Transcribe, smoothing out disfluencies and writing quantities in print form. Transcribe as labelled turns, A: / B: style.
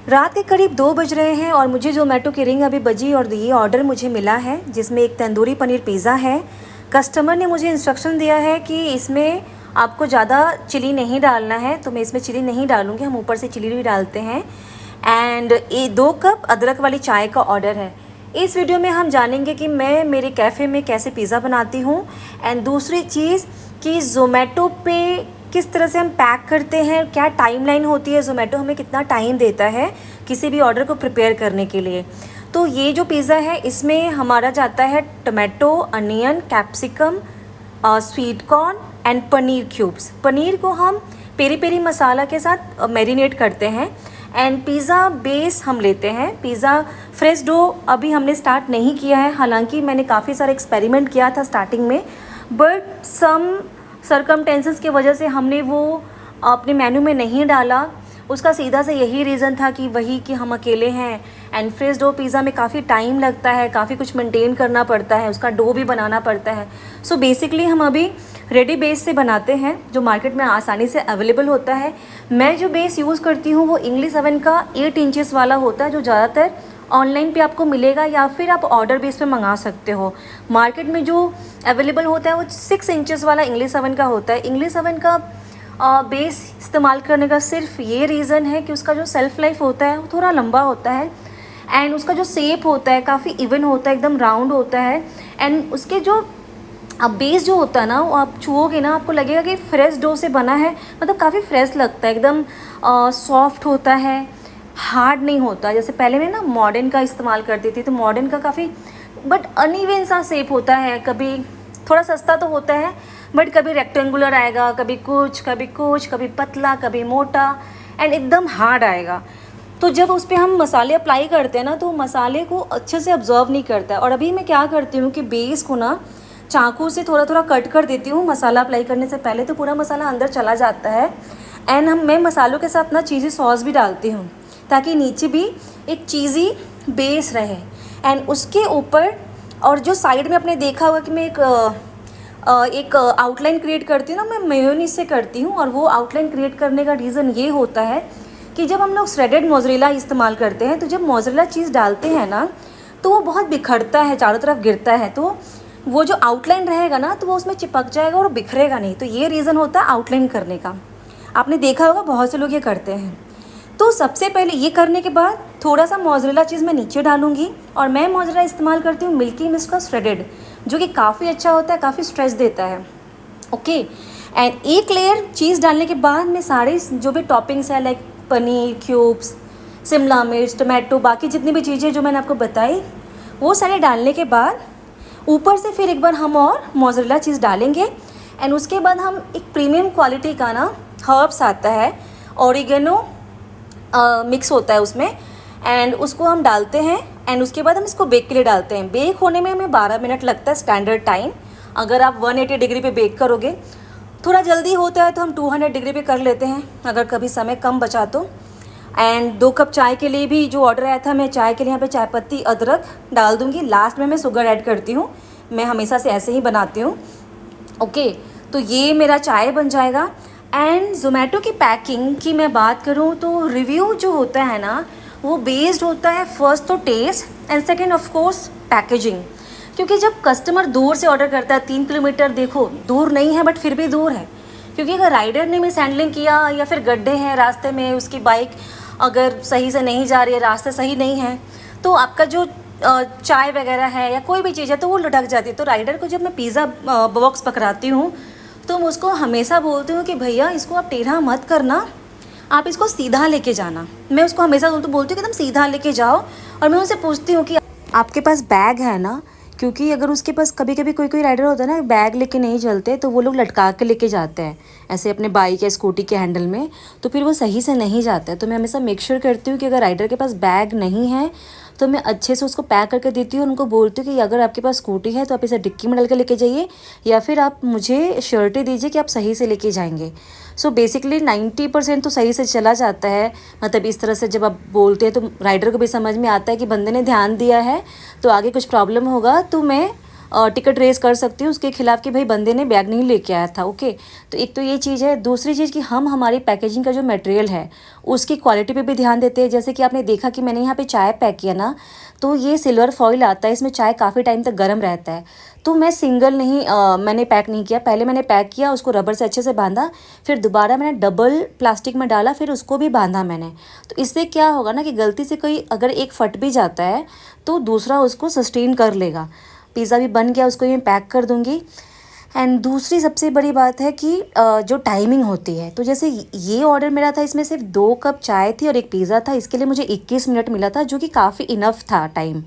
A: रात के करीब 2 बज रहे हैं और मुझे ज़ोमैटो की रिंग अभी बजी और ये ऑर्डर मुझे मिला है जिसमें एक तंदूरी पनीर पिज़्ज़ा है। कस्टमर ने मुझे इंस्ट्रक्शन दिया है कि इसमें आपको ज़्यादा चिली नहीं डालना है, तो मैं इसमें चिली नहीं डालूँगी, हम ऊपर से चिली भी डालते हैं। एंड ये 2 कप अदरक वाली चाय का ऑर्डर है। इस वीडियो में हम जानेंगे कि मैं मेरे कैफ़े में कैसे पिज़्ज़ा बनाती हूँ एंड दूसरी चीज़ कि ज़ोमैटो पे किस तरह से हम पैक करते हैं, क्या टाइमलाइन होती है, ज़ोमैटो हमें कितना टाइम देता है किसी भी ऑर्डर को प्रिपेयर करने के लिए। तो ये जो पिज़्ज़ा है इसमें हमारा जाता है tomato, onion, capsicum, sweet corn and paneer cubes. Paneer को हम पेरी पेरी मसाला के साथ मैरिनेट करते हैं एंड पिज़्ज़ा बेस हम लेते हैं। पिज़्ज़ा फ्रेश डो अभी हमने स्टार्ट नहीं किया है, हालांकि मैंने काफ़ी सारा एक्सपेरिमेंट किया था स्टार्टिंग में, बट सम सरकमटेंसेस की वजह से हमने वो अपने मेन्यू में नहीं डाला। उसका सीधा से यही रीज़न था कि वही कि हम अकेले हैं एंड फ्रेश डो पिज़्ज़ा में काफ़ी टाइम लगता है, काफ़ी कुछ मेंटेन करना पड़ता है, उसका डो भी बनाना पड़ता है। सो बेसिकली हम अभी रेडी बेस से बनाते हैं जो मार्केट में आसानी से अवेलेबल होता है। मैं जो बेस यूज़ करती हूँ वो इंग्लिश ओवन का 8 इंचेस वाला होता है जो ज़्यादातर ऑनलाइन पे आपको मिलेगा या फिर आप ऑर्डर बेस पे मंगा सकते हो। मार्केट में जो अवेलेबल होता है वो 6 इंचेस वाला इंग्लिश ओवन का होता है। इंग्लिश ओवन का बेस इस्तेमाल करने का सिर्फ ये रीज़न है कि उसका जो सेल्फ़ लाइफ होता है वो थोड़ा लंबा होता है एंड उसका जो शेप होता है काफ़ी इवन होता है, एकदम राउंड होता है एंड उसके जो अब बेस जो होता है ना वो आप छुओगे ना आपको लगेगा कि फ्रेश डो से बना है, मतलब काफ़ी फ्रेश लगता है, एकदम सॉफ्ट होता है, हार्ड नहीं होता। जैसे पहले मैं ना मॉडर्न का इस्तेमाल करती थी तो मॉडर्न का काफ़ी बट अनइवन सा शेप होता है, कभी थोड़ा सस्ता तो होता है बट कभी रेक्टेंगुलर आएगा, कभी कुछ कभी पतला कभी मोटा एंड एकदम हार्ड आएगा। तो जब उस पर हम मसाले अप्लाई करते हैं ना तो मसाले को अच्छे से ऑब्जर्व नहीं करता है। और अभी मैं क्या करती हूँ कि बेस को ना चाकू से थोड़ा थोड़ा कट कर देती हूँ मसाला अप्लाई करने से पहले, तो पूरा मसाला अंदर चला जाता है। एंड मैं मसालों के साथ ना चीज़ी सॉस भी डालती हूँ ताकि नीचे भी एक चीज़ी बेस रहे एंड उसके ऊपर। और जो साइड में आपने देखा होगा कि मैं एक आउटलाइन क्रिएट करती हूँ ना, मैं मेयोनीज से करती हूँ। और वो आउटलाइन क्रिएट करने का रीज़न ये होता है कि जब हम लोग श्रेडेड मोज़रेला इस्तेमाल करते हैं तो जब मोज़रेला चीज़ डालते हैं ना तो वो बहुत बिखरता है, चारों तरफ गिरता है, तो वो जो आउटलाइन रहेगा ना तो वो उसमें चिपक जाएगा और बिखरेगा नहीं। तो ये रीज़न होता है आउटलाइन करने का। आपने देखा होगा बहुत से लोग ये करते हैं। तो सबसे पहले ये करने के बाद थोड़ा सा मोज़रेला चीज़ मैं नीचे डालूंगी और मैं मोज़रेला इस्तेमाल करती हूँ मिल्की मिस्ट का श्रेडेड, जो कि काफ़ी अच्छा होता है, काफ़ी स्ट्रेच देता है। ओके एंड एक लेयर चीज़ डालने के बाद मैं सारे जो भी टॉपिंग्स है लाइक पनीर क्यूब्स, शिमला मिर्च, टमाटो, बाकी जितनी भी चीज़ें जो मैंने आपको बताई वो सारे डालने के बाद ऊपर से फिर एक बार हम और मोज़रेला चीज़ डालेंगे एंड उसके बाद हम एक प्रीमियम क्वालिटी का ना हर्ब्स आता है, ऑरिगेनो मिक्स होता है उसमें एंड उसको हम डालते हैं एंड उसके बाद हम इसको बेक के लिए डालते हैं। बेक होने में हमें 12 मिनट लगता है स्टैंडर्ड टाइम। अगर आप 180 डिग्री पे बेक करोगे, थोड़ा जल्दी होता है तो हम 200 डिग्री पे कर लेते हैं अगर कभी समय कम बचा तो। एंड 2 कप चाय के लिए भी जो ऑर्डर आया था, मैं चाय के लिए यहाँ पे चाय पत्ती अदरक डाल दूँगी, लास्ट में मैं शुगर ऐड करती हूँ, मैं हमेशा से ऐसे ही बनाती हूँ। ओके तो ये मेरा चाय बन जाएगा। एंड ज़ोमैटो की पैकिंग की मैं बात करूँ तो रिव्यू जो होता है ना वो बेस्ड होता है फर्स्ट तो taste and second of course packaging. क्योंकि जब कस्टमर दूर से ऑर्डर करता है, 3 किलोमीटर देखो दूर नहीं है बट फिर भी दूर है, क्योंकि अगर राइडर ने मिस हैंडलिंग किया या फिर गड्ढे हैं रास्ते में, उसकी बाइक अगर सही से नहीं जा रही है, रास्ते सही नहीं है, तो आपका जो चाय वगैरह है या कोई भी चीज़ है तो वो लुढ़क जाती है। तो राइडर को जब मैं पिज़्ज़ा बॉक्स पकड़ाती हूँ तो मैं उसको हमेशा बोलती हूँ कि भैया इसको आप टेढ़ा मत करना, आप इसको सीधा लेके जाना। मैं उसको हमेशा बोलती हूँ कि एकदम सीधा लेके जाओ। और मैं उनसे पूछती हूँ कि आपके पास बैग है ना, क्योंकि अगर उसके पास कभी कभी कोई राइडर होता है ना बैग लेके नहीं चलते तो वो लोग लटका के लेके जाते हैं ऐसे अपने बाइक या स्कूटी के हैंडल में, तो फिर वो सही से नहीं जाता है। तो मैं हमेशा मेक श्योर करती हूँ कि अगर राइडर के पास बैग नहीं है तो मैं अच्छे से उसको पैक करके देती हूँ। उनको बोलती हूँ कि अगर आपके पास स्कूटी है तो आप इसे डिक्की में डाल के लेके जाइए या फिर आप मुझे श्योरिटी दीजिए कि आप सही से लेके जाएंगे। सो बेसिकली 90% तो सही से चला जाता है। मतलब इस तरह से जब आप बोलते हैं तो राइडर को भी समझ में आता है कि बंदे ने ध्यान दिया है तो आगे कुछ प्रॉब्लम होगा तो मैं टिकट रेज़ कर सकती हूँ उसके खिलाफ़ कि भाई बंदे ने बैग नहीं लेके आया था। ओके, तो एक तो ये चीज़ है। दूसरी चीज़ कि हम हमारी पैकेजिंग का जो मटेरियल है उसकी क्वालिटी पे भी ध्यान देते हैं। जैसे कि आपने देखा कि मैंने यहाँ पे चाय पैक किया ना, तो ये सिल्वर फॉइल आता है, इसमें चाय काफ़ी टाइम तक गर्म रहता है। तो मैं सिंगल नहीं मैंने पैक नहीं किया, पहले मैंने पैक किया, उसको रबर से अच्छे से बांधा, फिर दोबारा मैंने डबल प्लास्टिक में डाला, फिर उसको भी बांधा मैंने। तो इससे क्या होगा ना कि गलती से कोई अगर एक फट भी जाता है तो दूसरा उसको सस्टेन कर लेगा। पिज़्ज़ा भी बन गया, उसको मैं पैक कर दूँगी। एंड दूसरी सबसे बड़ी बात है कि जो टाइमिंग होती है, तो जैसे ये ऑर्डर मेरा था, इसमें सिर्फ 2 कप चाय थी और एक पिज़्ज़ा था, इसके लिए मुझे 21 मिनट मिला था, जो कि काफ़ी इनफ था टाइम।